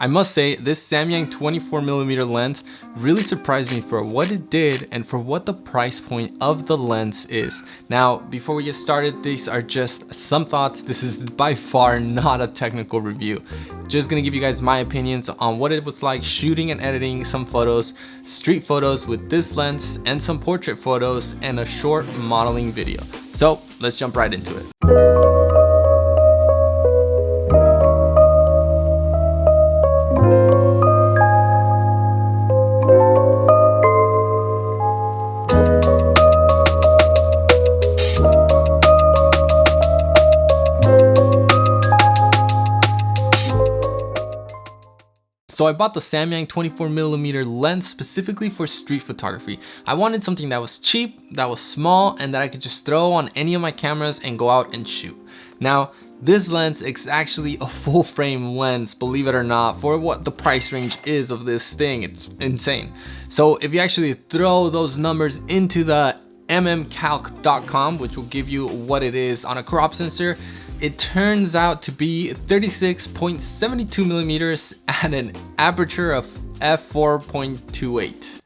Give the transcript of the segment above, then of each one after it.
I must say, this Samyang 24mm lens really surprised me for what it did and for what the price point of the lens is. Now, before we get started, these are just some thoughts. This is by far not a technical review. Just gonna give you guys my opinions on what it was like shooting and editing some photos, street photos with this lens, and some portrait photos, and a short modeling video. So let's jump right into it. So I bought the Samyang 24mm lens specifically for street photography. I wanted something that was cheap, that was small, and that I could just throw on any of my cameras and go out and shoot. Now, this lens is actually a full frame lens, believe it or not, for what the price range is of this thing. It's insane. So if you actually throw those numbers into the mmcalc.com, which will give you what it is on a crop sensor, it turns out to be 36.72 millimeters at an aperture of f2.8.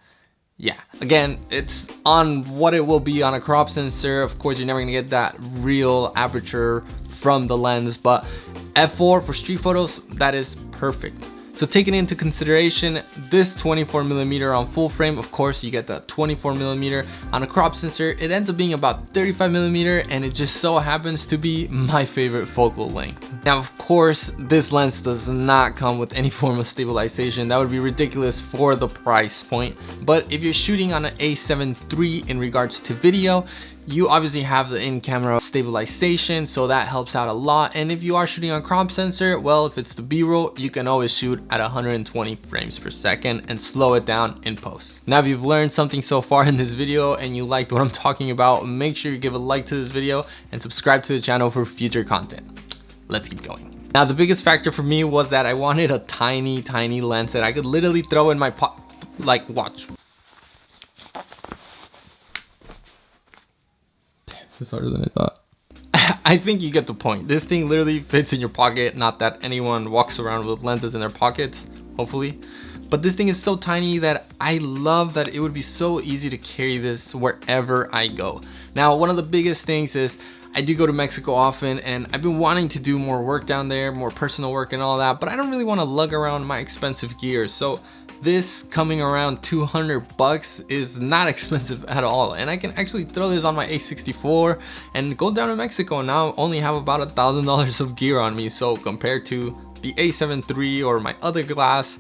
Yeah, again, it's on what it will be on a crop sensor. Of course, you're never gonna get that real aperture from the lens, but f4 for street photos, that is perfect. So taking into consideration this 24mm on full frame, of course you get the 24mm on a crop sensor, it ends up being about 35mm, and it just so happens to be my favorite focal length. Now, of course, this lens does not come with any form of stabilization. That would be ridiculous for the price point. But if you're shooting on an a7 III in regards to video, you obviously have the in-camera stabilization, so that helps out a lot. And if you are shooting on crop sensor, well, if it's the B-roll, you can always shoot at 120 frames per second and slow it down in post. Now, if you've learned something so far in this video and you liked what I'm talking about, make sure you give a like to this video and subscribe to the channel for future content. Let's keep going. Now, the biggest factor for me was that I wanted a tiny lens that I could literally throw in my pocket. Like, watch. It's harder than I thought. I think you get the point. This thing literally fits in your pocket. Not that anyone walks around with lenses in their pockets, hopefully. But this thing is so tiny that I love that it would be so easy to carry this wherever I go. Now, one of the biggest things is I do go to Mexico often, and I've been wanting to do more work down there, more personal work and all that, but I don't really want to lug around my expensive gear. So this coming around 200 bucks is not expensive at all, and I can actually throw this on my A64 and go down to Mexico and now only have about $1,000 of gear on me. So compared to the A7 III or my other glass,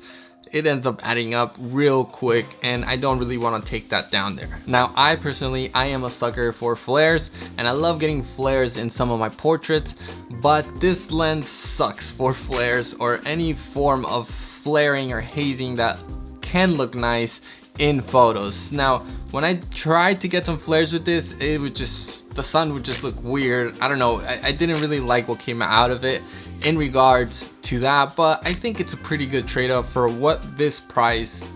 it ends up adding up real quick, and I don't really want to take that down there. Now, I personally am a sucker for flares, and I love getting flares in some of my portraits, but this lens sucks for flares or any form of flaring or hazing that can look nice in photos. Now, when I tried to get some flares with this, it would just, the sun would just look weird. I don't know, I didn't really like what came out of it in regards to that, but I think it's a pretty good trade-off for what this price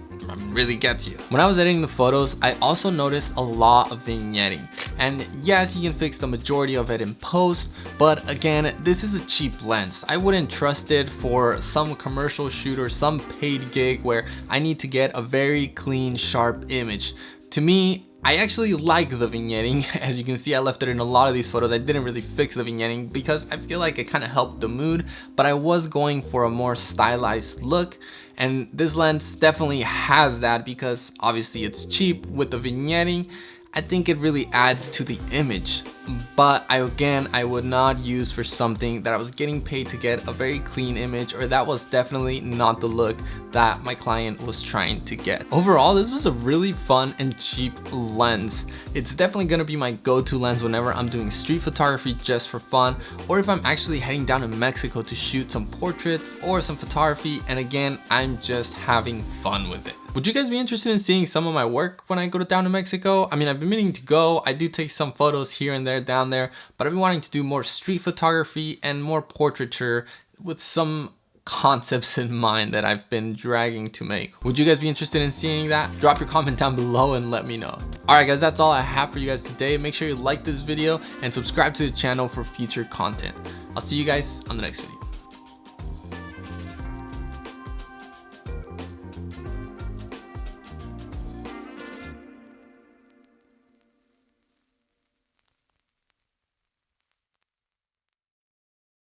really gets you. When I was editing the photos, I also noticed a lot of vignetting, and yes, you can fix the majority of it in post, but again, this is a cheap lens. I wouldn't trust it for some commercial shoot or some paid gig where I need to get a very clean, sharp image. To me, I actually like the vignetting. As you can see, I left it in a lot of these photos. I didn't really fix the vignetting because I feel like it kind of helped the mood, but I was going for a more stylized look, and this lens definitely has that because obviously it's cheap. With the vignetting, I think it really adds to the image, but I would not use for something that I was getting paid to get a very clean image, or that was definitely not the look that my client was trying to get. Overall, this was a really fun and cheap lens. It's definitely gonna be my go-to lens whenever I'm doing street photography just for fun, or if I'm actually heading down to Mexico to shoot some portraits or some photography, and again, I'm just having fun with it. Would you guys be interested in seeing some of my work when I go down to Mexico? I mean, I've been meaning to go. I do take some photos here and there down there, but I've been wanting to do more street photography and more portraiture with some concepts in mind that I've been dragging to make. Would you guys be interested in seeing that? Drop your comment down below and let me know. Alright guys, that's all I have for you guys today. Make sure you like this video and subscribe to the channel for future content. I'll see you guys on the next video.